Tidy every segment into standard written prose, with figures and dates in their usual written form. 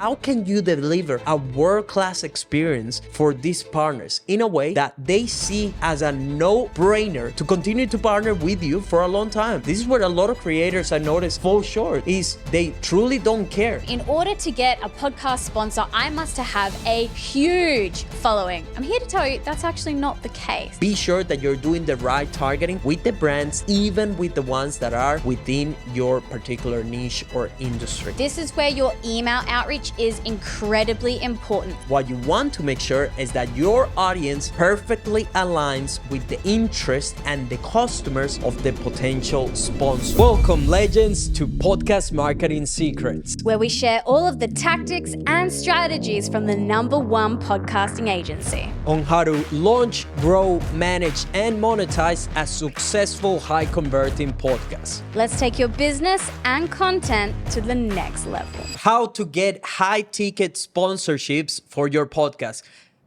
How can you deliver a world-class experience for these partners in a way that they see as a no-brainer to continue to partner with you for a long time? This is where a lot of creators I noticed fall short, is they truly don't care. In order to get a podcast sponsor, I must have a huge following. I'm here to tell you that's actually not the case. Be sure that you're doing the right targeting with the brands, even with the ones that are within your particular niche or industry. This is where your email outreach is incredibly important. What you want to make sure is that your audience perfectly aligns with the interest and the customers of the potential sponsor. Welcome, legends, to Podcast Marketing Secrets, where we share all of the tactics and strategies from the #1 podcasting agency on how to launch, grow, manage, and monetize a successful high-converting podcast. Let's take your business and content to the next level. How to get high-ticket sponsorships for your podcast.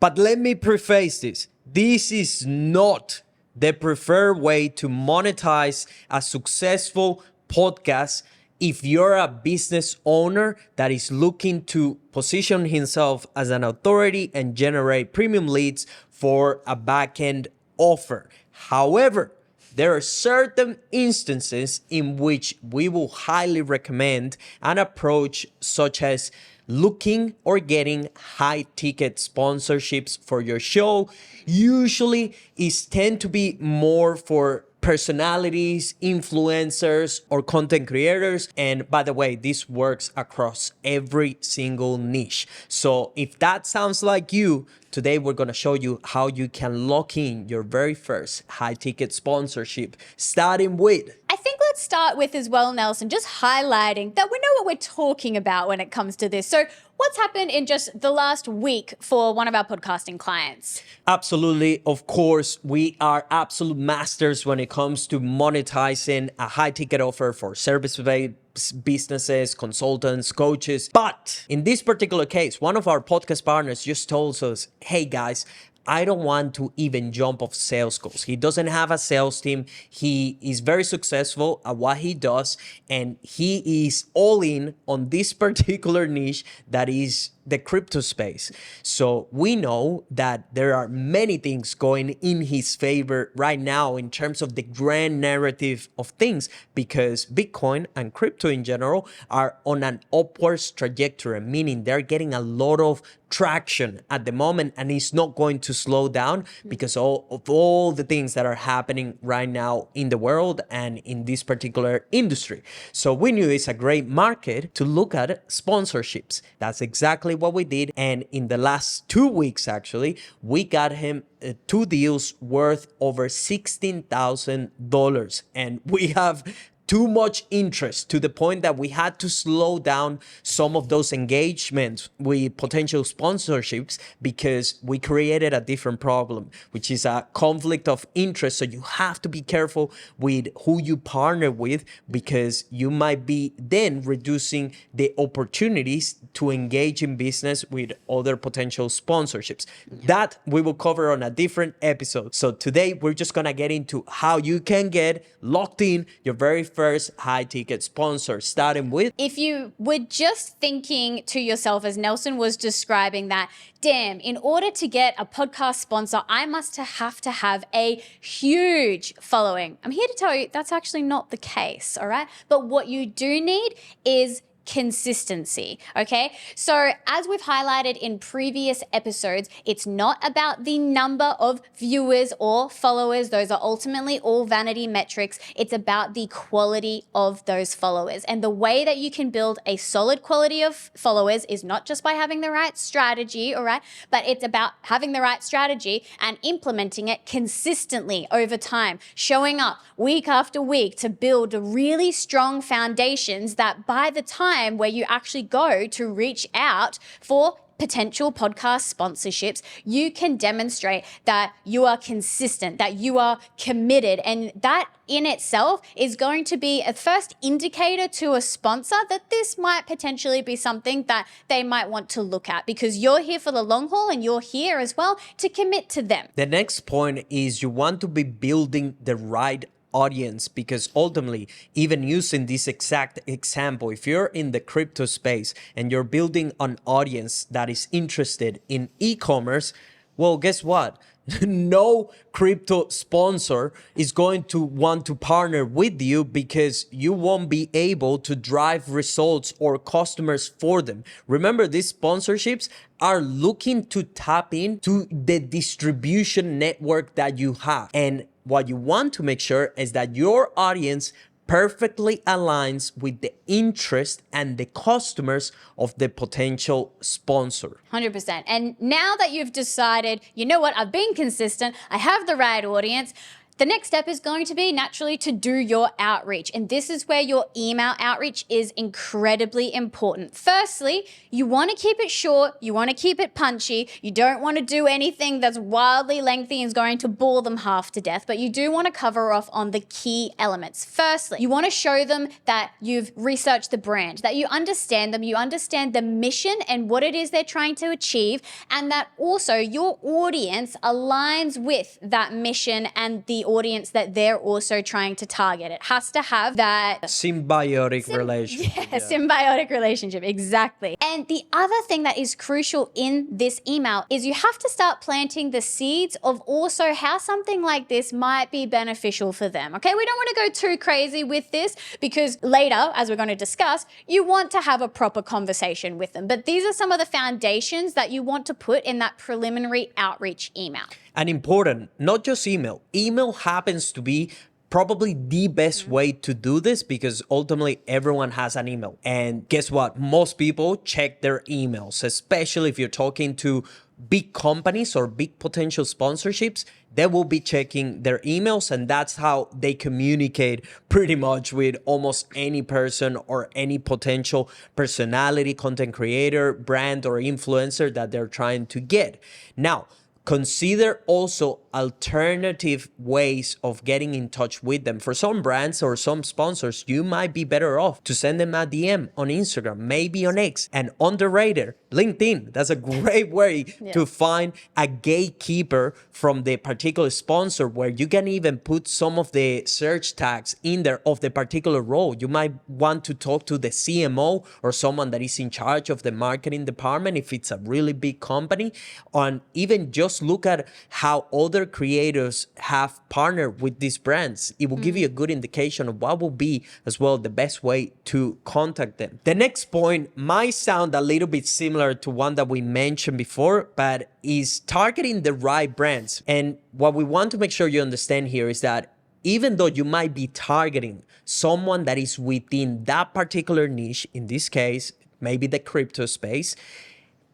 But let me preface this. This is not the preferred way to monetize a successful podcast if you're a business owner that is looking to position himself as an authority and generate premium leads for a back-end offer. However, there are certain instances in which we will highly recommend an approach such as looking or getting high-ticket sponsorships for your show. Usually, it tend to be more for personalities, influencers, or content creators. And by the way, this works across every single niche. So if that sounds like you, today we're going to show you how you can lock in your very first high-ticket sponsorship, starting with... I think let's start with as well, Nelson, just highlighting that we know what we're talking about when it comes to this. So what's happened in just the last week for one of our podcasting clients? Absolutely. Of course, we are absolute masters when it comes to monetizing a high-ticket offer for service-based businesses, consultants, coaches. But in this particular case, one of our podcast partners just told us, hey guys, I don't want to even jump off sales calls. He doesn't have a sales team. He is very successful at what he does, and he is all in on this particular niche that is the crypto space. So we know that there are many things going in his favor right now in terms of the grand narrative of things, because Bitcoin and crypto in general are on an upwards trajectory, meaning they're getting a lot of traction at the moment, and it's not going to slow down because of all the things that are happening right now in the world and in this particular industry. So we knew it's a great market to look at sponsorships. That's exactly what we did. And in the last 2 weeks, actually, we got him 2 deals worth over $16,000. And we have too much interest to the point that we had to slow down some of those engagements with potential sponsorships because we created a different problem, which is a conflict of interest. So you have to be careful with who you partner with, because you might be then reducing the opportunities to engage in business with other potential sponsorships. That we will cover on a different episode. So today we're just gonna get into how you can get locked in your very first high-ticket sponsor, starting with... If you were just thinking to yourself, as Nelson was describing, that, damn, in order to get a podcast sponsor, I must have to have a huge following. I'm here to tell you that's actually not the case, all right? But what you do need is consistency, okay? So as we've highlighted in previous episodes, it's not about the number of viewers or followers. Those are ultimately all vanity metrics. It's about the quality of those followers. And the way that you can build a solid quality of followers is not just by having the right strategy, all right? But it's about having the right strategy and implementing it consistently over time, showing up week after week to build really strong foundations that by the time where you actually go to reach out for potential podcast sponsorships, you can demonstrate that you are consistent, that you are committed. And that in itself is going to be a first indicator to a sponsor that this might potentially be something that they might want to look at, because you're here for the long haul and you're here as well to commit to them. The next point is you want to be building the right audience, because ultimately, even using this exact example, if you're in the crypto space and you're building an audience that is interested in e-commerce, well, guess what? No crypto sponsor is going to want to partner with you because you won't be able to drive results or customers for them. Remember, these sponsorships are looking to tap into the distribution network that you have. And what you want to make sure is that your audience perfectly aligns with the interest and the customers of the potential sponsor. 100%. And now that you've decided, you know what, I've been consistent, I have the right audience, the next step is going to be naturally to do your outreach. And this is where your email outreach is incredibly important. Firstly, you want to keep it short. You want to keep it punchy. You don't want to do anything that's wildly lengthy and is going to bore them half to death, but you do want to cover off on the key elements. Firstly, you want to show them that you've researched the brand, that you understand them, you understand the mission and what it is they're trying to achieve, and that also your audience aligns with that mission and the audience that they're also trying to target. It has to have that symbiotic relationship. Symbiotic relationship, exactly. And the other thing that is crucial in this email is you have to start planting the seeds of also how something like this might be beneficial for them. Okay, we don't want to go too crazy with this because later, as we're going to discuss, you want to have a proper conversation with them. But these are some of the foundations that you want to put in that preliminary outreach email. And important, not just email. Email happens to be probably the best way to do this because ultimately everyone has an email. And guess what? Most people check their emails, especially if you're talking to big companies or big potential sponsorships. They will be checking their emails, and that's how they communicate pretty much with almost any person or any potential personality, content creator, brand, or influencer that they're trying to get. Now, consider also alternative ways of getting in touch with them. For some brands or some sponsors, you might be better off to send them a DM on Instagram, maybe on X, and underrated, LinkedIn. That's a great way to find a gatekeeper from the particular sponsor, where you can even put some of the search tags in there of the particular role. You might want to talk to the CMO or someone that is in charge of the marketing department if it's a really big company, and even just look at how other creators have partnered with these brands. It will give you a good indication of what will be as well the best way to contact them. The next point might sound a little bit similar to one that we mentioned before, but is targeting the right brands. And what we want to make sure you understand here is that even though you might be targeting someone that is within that particular niche, in this case, maybe the crypto space,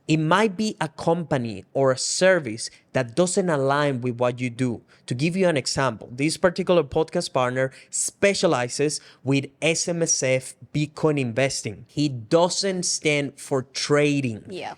it might be a company or a service that doesn't align with what you do. To give you an example, this particular podcast partner specializes with SMSF Bitcoin investing. He doesn't stand for trading. Yeah.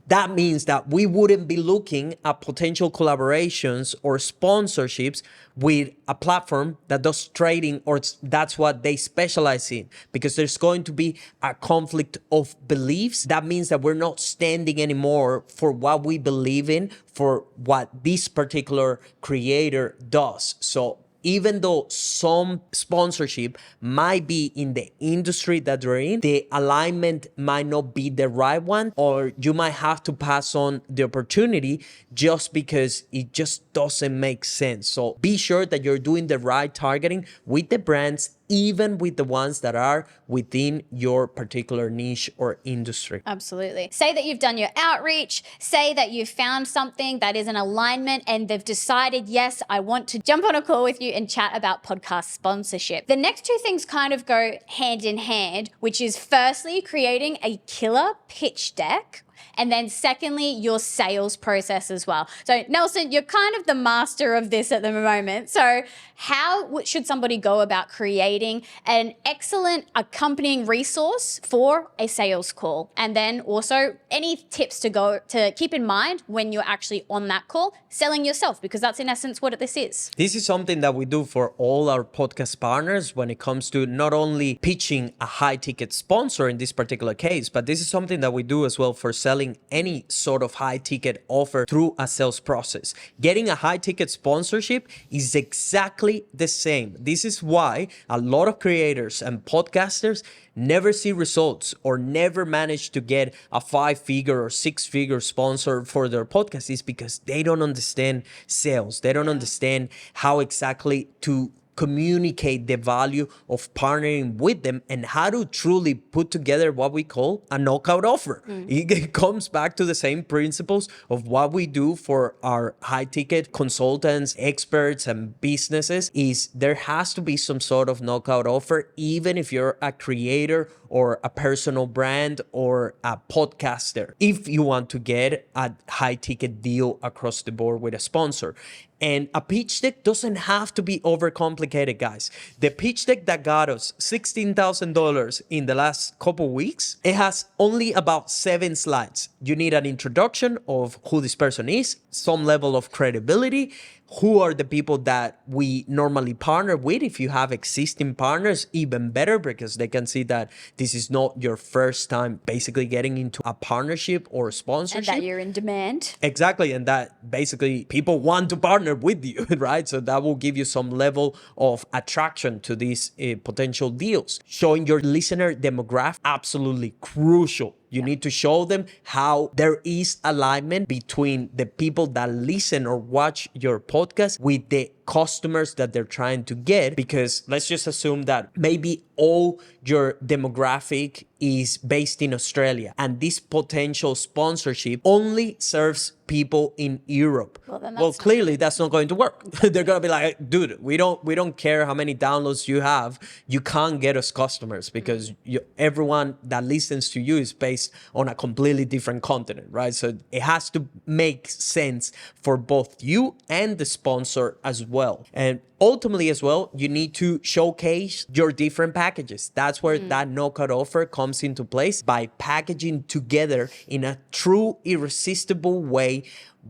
That means that we wouldn't be looking at potential collaborations or sponsorships with a platform that does trading, or that's what they specialize in, because there's going to be a conflict of beliefs. That means that we're not standing anymore for what we believe in, for what this particular creator does. So even though some sponsorship might be in the industry that they're in, the alignment might not be the right one, or you might have to pass on the opportunity just because it just doesn't make sense. So be sure that you're doing the right targeting with the brands, even with the ones that are within your particular niche or industry. Absolutely. Say that you've done your outreach, say that you've found something that is an alignment and they've decided, yes, I want to jump on a call with you and chat about podcast sponsorship. The next two things kind of go hand in hand, which is firstly creating a killer pitch deck. And then secondly, your sales process as well. So Nelson, you're kind of the master of this at the moment. So how should somebody go about creating an excellent accompanying resource for a sales call? And then also any tips to keep in mind when you're actually on that call, selling yourself, because that's in essence what this is. This is something that we do for all our podcast partners when it comes to not only pitching a high ticket sponsor in this particular case, but this is something that we do as well for selling any sort of high ticket offer through a sales process. Getting a high ticket sponsorship is exactly the same. This is why a lot of creators and podcasters never see results or never manage to get a 5-figure or 6-figure sponsor for their podcast, is because they don't understand sales. They don't understand how exactly to communicate the value of partnering with them and how to truly put together what we call a knockout offer. It comes back to the same principles of what we do for our high ticket consultants, experts, and businesses. Is there has to be some sort of knockout offer, even if you're a creator or a personal brand or a podcaster, if you want to get a high ticket deal across the board with a sponsor. And a pitch deck doesn't have to be overcomplicated, guys. The pitch deck that got us $16,000 in the last couple weeks, it has only about 7 slides. You need an introduction of who this person is, some level of credibility, who are the people that we normally partner with. If you have existing partners, even better, because they can see that this is not your first time basically getting into a partnership or sponsorship. And that you're in demand. Exactly. And that basically people want to partner with you, right? So that will give you some level of attraction to these potential deals. Showing your listener demographic, absolutely crucial. You need to show them how there is alignment between the people that listen or watch your podcast with the customers that they're trying to get. Because let's just assume that maybe all your demographic is based in Australia and this potential sponsorship only serves people in Europe. Well, clearly that's not going to work. They're going to be like, dude, we don't care how many downloads you have. You can't get us customers because everyone that listens to you is based on a completely different continent, right? So it has to make sense for both you and the sponsor as well. And ultimately as well, you need to showcase your different packages. That's where that knockout offer comes into place, by packaging together in a true irresistible way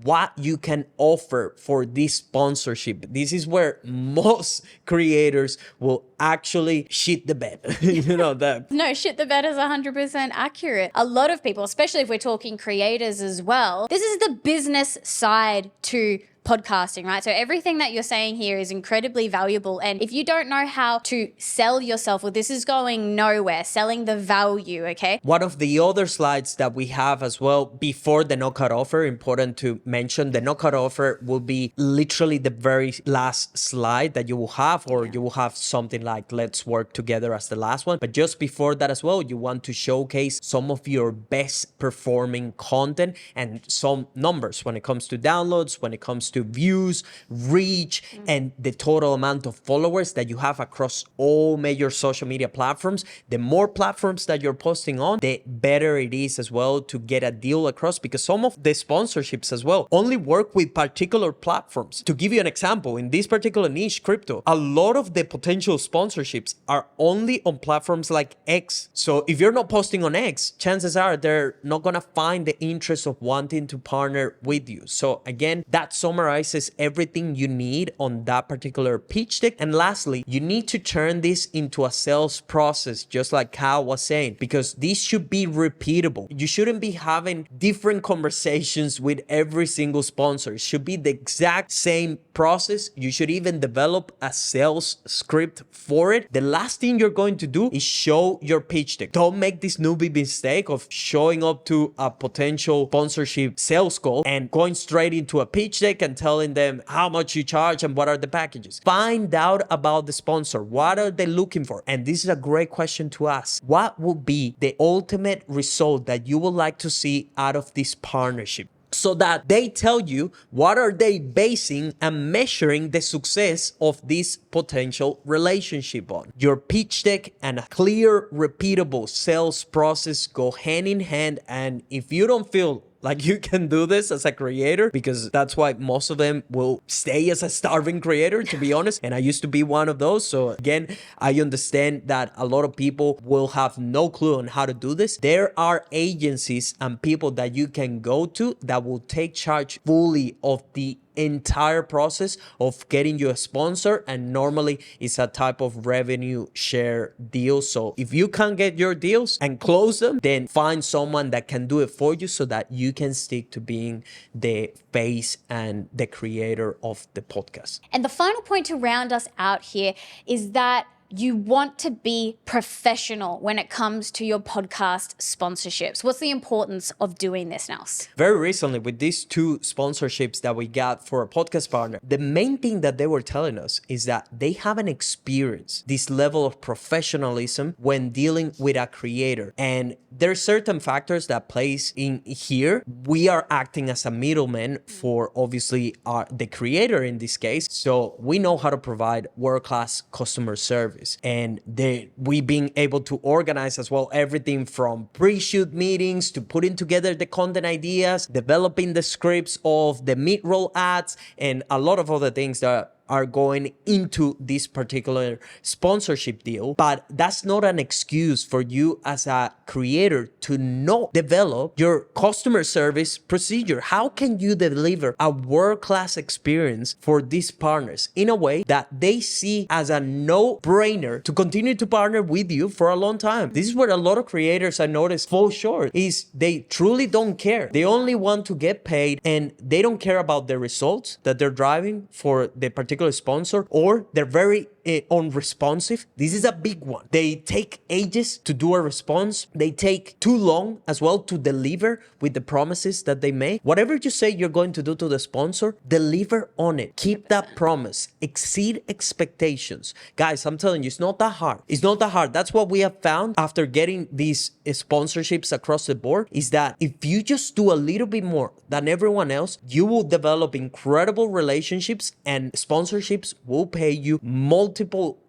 what you can offer for this sponsorship. This is where most creators will actually shit the bed. You know that. No, shit the bed is 100% accurate. A lot of people, especially if we're talking creators as well, this is the business side to podcasting, right? So everything that you're saying here is incredibly valuable. And if you don't know how to sell yourself, well, this is going nowhere. Selling the value, okay? One of the other slides that we have as well before the knockout offer, important to mention, the knockout offer will be literally the very last slide that you will have, or you will have something like let's work together as the last one. But just before that as well, you want to showcase some of your best performing content and some numbers when it comes to downloads, when it comes to views, reach, and the total amount of followers that you have across all major social media platforms. The more platforms that you're posting on, the better it is as well to get a deal across, because some of the sponsorships as well only work with particular platforms. To give you an example, in this particular niche, crypto, a lot of the potential sponsorships are only on platforms like X. So if you're not posting on X, chances are they're not gonna find the interest of wanting to partner with you. So again, that summarizes everything you need on that particular pitch deck. And lastly, you need to turn this into a sales process, just like Kyle was saying, because this should be repeatable. You shouldn't be having different conversations with every single sponsor. It should be the exact same process. You should even develop a sales script for it. The last thing you're going to do is show your pitch deck. Don't make this newbie mistake of showing up to a potential sponsorship sales call and going straight into a pitch deck and telling them how much you charge and what are the packages. Find out about the sponsor. What are they looking for? And this is a great question to ask. What would be the ultimate result that you would like to see out of this partnership? So that they tell you what are they basing and measuring the success of this potential relationship on. Your pitch deck and a clear, repeatable sales process go hand in hand. And if you don't feel like you can do this as a creator, because that's why most of them will stay as a starving creator, to be honest. And I used to be one of those. So again, I understand that a lot of people will have no clue on how to do this. There are agencies and people that you can go to that will take charge fully of the entire process of getting you a sponsor, and normally it's a type of revenue share deal. So if you can't get your deals and close them, then find someone that can do it for you so that you can stick to being the face and the creator of the podcast. And the final point to round us out here is that you want to be professional when it comes to your podcast sponsorships. What's the importance of doing this, Nels? Very recently, with these 2 sponsorships that we got for a podcast partner, the main thing that they were telling us is that they haven't experienced this level of professionalism when dealing with a creator. And there are certain factors that plays in here. We are acting as a middleman for obviously the creator in this case. So we know how to provide world-class customer service. And we being able to organize as well everything from pre-shoot meetings to putting together the content ideas, developing the scripts of the mid-roll ads, and a lot of other things that are going into this particular sponsorship deal. But that's not an excuse for you as a creator to not develop your customer service procedure. How can you deliver a world-class experience for these partners in a way that they see as a no-brainer to continue to partner with you for a long time? This is where a lot of creators I noticed fall short, is they truly don't care. They only want to get paid, and they don't care about the results that they're driving for the particular sponsor, or they're very unresponsive. This is a big one. They take ages to do a response. They take too long as well to deliver with the promises that they make. Whatever you say you're going to do to the sponsor, deliver on it. Keep that promise. Exceed expectations. Guys, I'm telling you, it's not that hard. It's not that hard. That's what we have found after getting these sponsorships across the board, is that if you just do a little bit more than everyone else, you will develop incredible relationships, and sponsorships will pay you multiple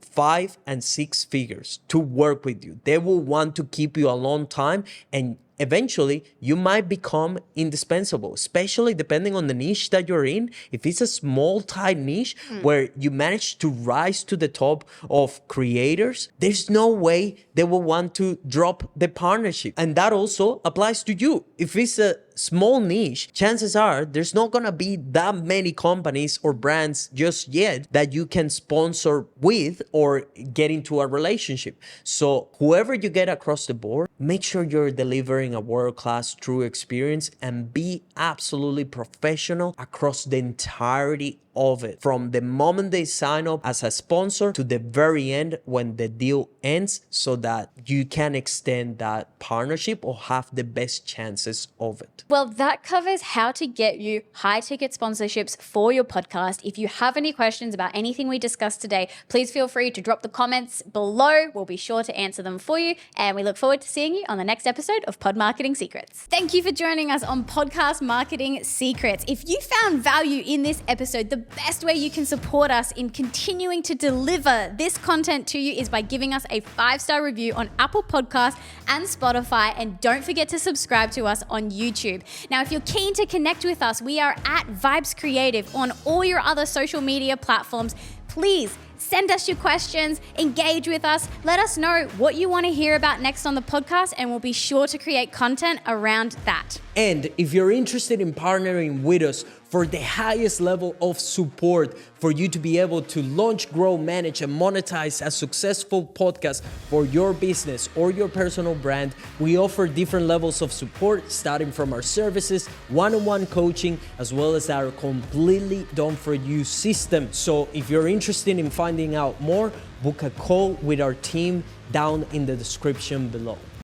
5 and 6 figures to work with you. They will want to keep you a long time, and eventually you might become indispensable, especially depending on the niche that you're in. If it's a small, tight niche where you manage to rise to the top of creators, there's no way they will want to drop the partnership. And that also applies to you. If it's a small niche, chances are there's not gonna be that many companies or brands just yet that you can sponsor with or get into a relationship. So whoever you get across the board, make sure you're delivering a world-class true experience, and be absolutely professional across the entirety of it, from the moment they sign up as a sponsor to the very end when the deal ends, so that you can extend that partnership or have the best chances of it. Well, that covers how to get you high ticket sponsorships for your podcast. If you have any questions about anything we discussed today, please feel free to drop the comments below. We'll be sure to answer them for you. And we look forward to seeing you on the next episode of Pod Marketing Secrets. Thank you for joining us on Podcast Marketing Secrets. If you found value in this episode, the best way you can support us in continuing to deliver this content to you is by giving us a 5-star review on Apple Podcasts and Spotify. And don't forget to subscribe to us on YouTube. Now, if you're keen to connect with us, we are at Vibez Creative on all your other social media platforms. Please send us your questions, engage with us, let us know what you want to hear about next on the podcast, and we'll be sure to create content around that. And if you're interested in partnering with us for the highest level of support for you to be able to launch, grow, manage, and monetize a successful podcast for your business or your personal brand, we offer different levels of support, starting from our services, one-on-one coaching, as well as our completely done-for-you system. So if you're interested in finding out more, book a call with our team down in the description below.